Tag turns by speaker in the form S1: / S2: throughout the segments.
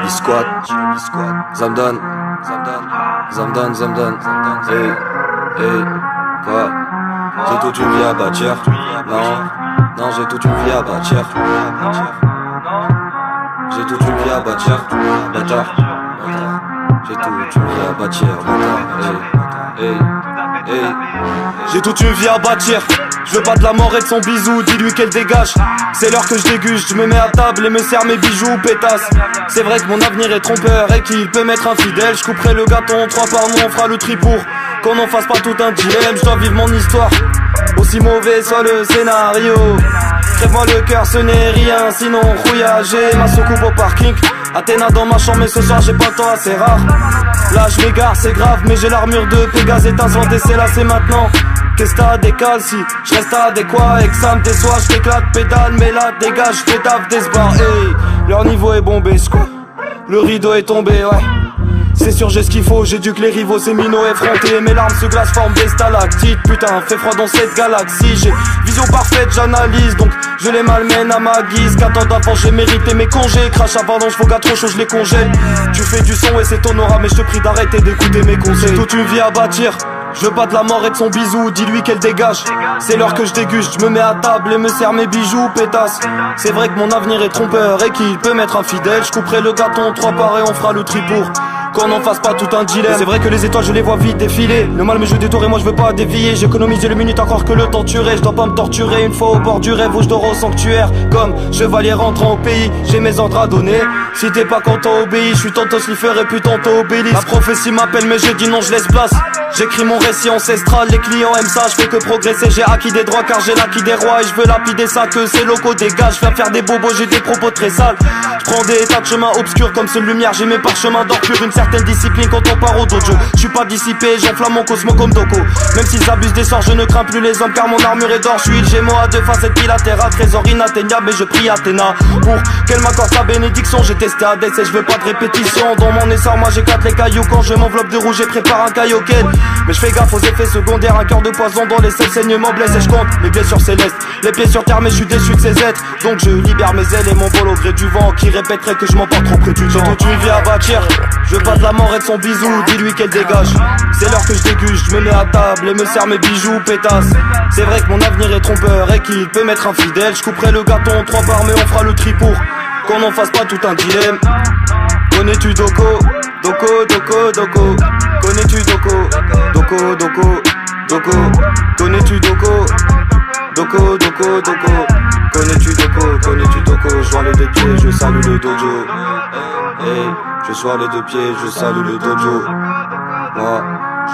S1: bisquat, Zamdan, hey, quoi? J'ai toute une vie à bâtir, non, j'ai toute une vie à bâtir. J'ai toute une vie à bâtir, bâtard. J'ai toute une vie à bâtir, j'ai toute une vie à bâtir. Je veux pas de la mort et de son bisou, dis-lui qu'elle dégage. C'est l'heure que je déguste, je me mets à table et me sers mes bijoux, pétasse. C'est vrai que mon avenir est trompeur et qu'il peut m'être infidèle. Je couperai le gâteau, 3 par mois, on fera le tri pour qu'on n'en fasse pas tout un dilemme. Je dois vivre mon histoire, aussi mauvais soit le scénario. Crève-moi le cœur, ce n'est rien, sinon rouilla. J'ai ma soucoupe au parking, Athéna dans ma chambre, mais ce soir j'ai pas le temps, assez rare. Là je m'égare, c'est grave, mais j'ai l'armure de Pégase étincelante et c'est là, c'est maintenant. Qu'est-ce que t'as décale si je reste adéquat et que ça me déçoit, je t'éclate pédale, mais là dégage, je fais taf des bars, hey. Leur niveau est bombé, le rideau est tombé, ouais. C'est sûr j'ai ce qu'il faut, j'éduque les rivaux, ces minots effrontés. Mes larmes se glacent, forment des stalactites. Putain, fait froid dans cette galaxie. J'ai vision parfaite, j'analyse, donc je les malmène à ma guise. 4 ans d'avance, j'ai mérité mes congés. Crash avalanche, faut gars trop chaud, je les congèle. Tu fais du son et c'est ton aura, mais je te prie d'arrêter d'écouter mes conseils. J'ai toute une vie à bâtir, je veux pas de la mort et de son bisou, dis-lui qu'elle dégage. C'est l'heure que je déguste, je me mets à table et me sers mes bijoux, pétasse. C'est vrai que mon avenir est trompeur et qu'il peut m'être infidèle. Je couperai le gâteau, 3 parts et on fera le tri pour qu'on n'en fasse pas tout un dilemme. C'est vrai que les étoiles je les vois vite défiler. Le mal me joue des tours et moi je veux pas dévier. J'économise les minutes encore que le temps tuerait. Je dois pas me torturer une fois au bord du rêve où je dors au sanctuaire. Comme chevalier rentrant au pays, j'ai mes ordres à donner. Si t'es pas content obéis, je suis tantôt sliffer et puis tantôt obélis. La prophétie m'appelle mais je dis non, je laisse place. J'écris mon récit ancestral, les clients aiment ça, je fais que progresser. J'ai acquis des droits car j'ai l'acquis des rois. Et je veux lapider ça que ces locaux dégagent. Je viens faire des bobos, j'ai des propos très sales. Je prends des tas de chemins obscurs comme ce lumière. J'ai mes parchemins d'or pur, une certaine discipline quand on part au dojo. Je suis pas dissipé, j'enflamme mon cosmo comme Doko. Même s'ils abusent des sorts, je ne crains plus les hommes car mon armure est d'or. Je suis le Gémeaux à 2 facettes bilatérales, trésor inatteignable. Et je prie Athéna pour qu'elle m'accorde sa bénédiction. J'ai testé Hades et je veux pas de répétition. Dans mon essor, moi j'éclate les cailloux. Quand je m'enveloppe de rouge et prépare un kaioken. Mais je fais gaffe aux effets secondaires, un cœur de poison dans les selles, saignements blesse et je compte mes blessures célestes. Les pieds sur terre mais je suis déçu de ces êtres. Donc je libère mes ailes et mon vol au gré du vent qui répéterait que je m'emporte trop près du temps. J'ai toute une vie à bâtir, je veux pas de la mort et de son bisou, dis-lui qu'elle dégage. C'est l'heure que je déguste, je me mets à table et me sers mes bijoux, pétasse. C'est vrai que mon avenir est trompeur et qu'il peut m'être infidèle. Je couperai le gâteau en 3 parts mais on fera le tri pour qu'on n'en fasse pas tout un dilemme. Connais-tu Doko? Doko, Doko, Doko. Connais-tu Doko? Doko, Doko, Doko. Connais-tu Doko? Doko, Doko, Doko. Connais-tu Doko? Connais-tu Doko? Je vois les 2 pieds, je salue le dojo. Hey, je sois les 2 pieds, je salue le dojo. Moi,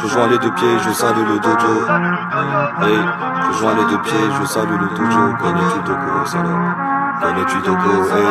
S1: je joins les 2 pieds, je salue le dojo. Hey, je joins les 2 pieds, je salue le dojo. Connais-tu Doko, salope? Connais-tu Doko? Hey.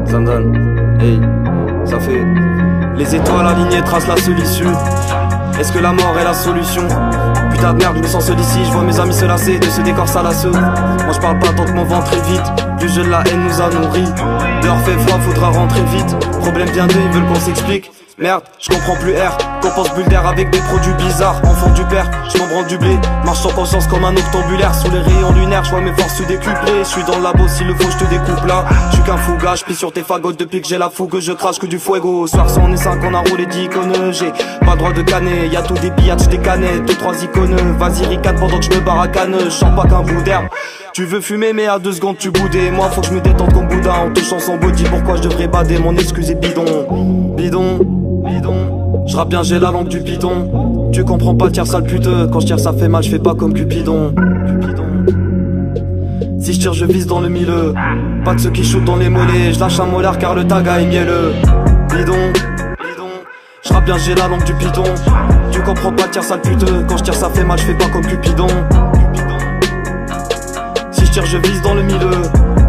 S1: Zamdan, hey, ça fait. Les étoiles alignées tracent la seule issue. Est-ce que la mort est la solution? Putain de merde, je me sens seul ici, je vois mes amis se lasser de ce décor salasseux. Moi je parle pas tant que mon ventre est vide. Plus jeune la haine nous a nourris. Dehors fait froid, faudra rentrer vite. Problème bien d'eux, ils veulent qu'on s'explique. Merde, je comprends plus R. Compense bulle d'air avec des produits bizarres. Enfant du père, je m'en branle du blé. Marche sans conscience comme un octambulaire. Sous les rayons lunaires, je vois mes forces se décupler. Je suis dans le labo, s'il le faut, je te découpe là. Je suis qu'un fouga, je plie sur tes fagots. Depuis que j'ai la fougue, je crache que du fuego. Soir 100 et 5, on a roulé d'icônes. J'ai pas le droit de canner, y'a tout des billets, des canettes. 2-3 icônes, vas-y ricade pendant que je me baracane. Je sens pas qu'un bout d'herbe. Tu veux fumer mais à 2 secondes tu boudais. Moi faut que je me détende comme Bouddha en touchant son body. Pourquoi je devrais bader, mon excuse est bidon. Bidon, bidon. Je rappe bien, j'ai la langue du python. Tu comprends pas, tire sale pute. Quand je tire ça fait mal, je fais pas comme Cupidon. Si Si je tire je vise dans le milieu. Pas de ceux qui shootent dans les mollets. Je lâche un molar car le tag a mielleux. Bidon, j'rappe bien j'ai la langue du python. Tu comprends pas, tire sale puteux. Quand je tire ça fait mal, je fais pas comme Cupidon. Si je tire je vise dans le milieu.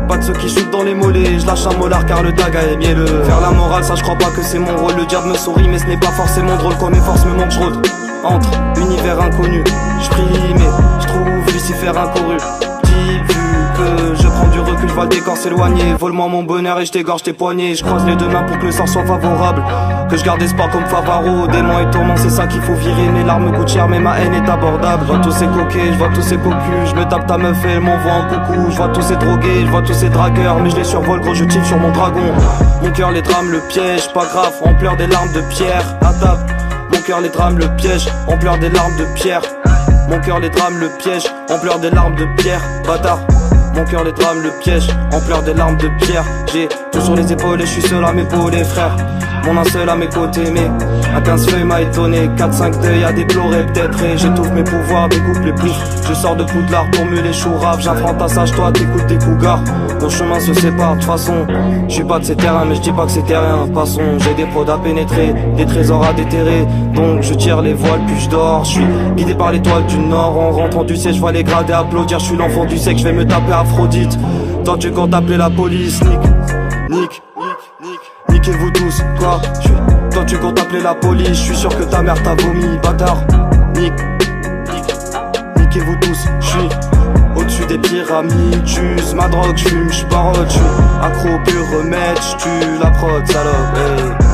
S1: Pas de ceux qui shootent dans les mollets. Je lâche un molar car le tag a mielleux. Faire la morale ça je crois pas que c'est mon rôle. Le diable me sourit mais ce n'est pas forcément drôle. Quand mes forces me manquent je rôde. Entre univers inconnu, je prie mais je trouve Lucifer incouru. Vu que je prends du recul, je vois le décor s'éloigner. Vole-moi mon bonheur et je t'égorge tes poignets. Je croise les deux mains pour que le sort soit favorable. Que je garde espoir comme Favaro. Démons et tourments, c'est ça qu'il faut virer. Mes larmes coûtent cher mais ma haine est abordable. Je vois tous ces coquets, je vois tous ces cocus. Je me tape ta meuf et elle m'envoie un coucou. Je vois tous ces drogués, je vois tous ces dragueurs. Mais je les survole gros, je tire sur mon dragon. Mon cœur les drame, le piège, pas grave. On pleure des larmes de pierre, à table. Mon cœur les drame, le piège, on pleure des larmes de pierre. Mon cœur les drame, le piège, on pleure des larmes de pierre, bâtard. Mon cœur les drame, le piège, on pleure des larmes de pierre. J'ai tout sur les épaules et je suis seul à m'épauler, frère. Mon un seul à mes côtés, mais à 15 feuilles m'a étonné. 4-5 deuils à déplorer peut-être. Et j'étouffe mes pouvoirs, découpe les ploufs. Je sors de Poudlard pour mieux les choux raves. J'affronte ta sage, toi t'écoutes des cougars. Nos chemins se séparent, de toute façon. Je suis pas de ces terrains, mais je dis pas que c'était rien. Passons, j'ai des prods à pénétrer, des trésors à déterrer. Donc je tire les voiles, puis je dors. Je suis guidé par l'étoile du Nord. En rentrant du ciel, je vois les gradés applaudir. Je suis l'enfant du sec, je vais me taper Aphrodite. Tant que quand t'appelais la police, niquez-vous tous, quoi. Toi tu comptes appeler la police, je suis sûr que ta mère t'a vomi, bâtard. Niquez-vous tous, je suis au-dessus des pyramides. J'use ma drogue, j'fume, j'parote, j'suis accro pur remède, j'tue la prod, salope, hey.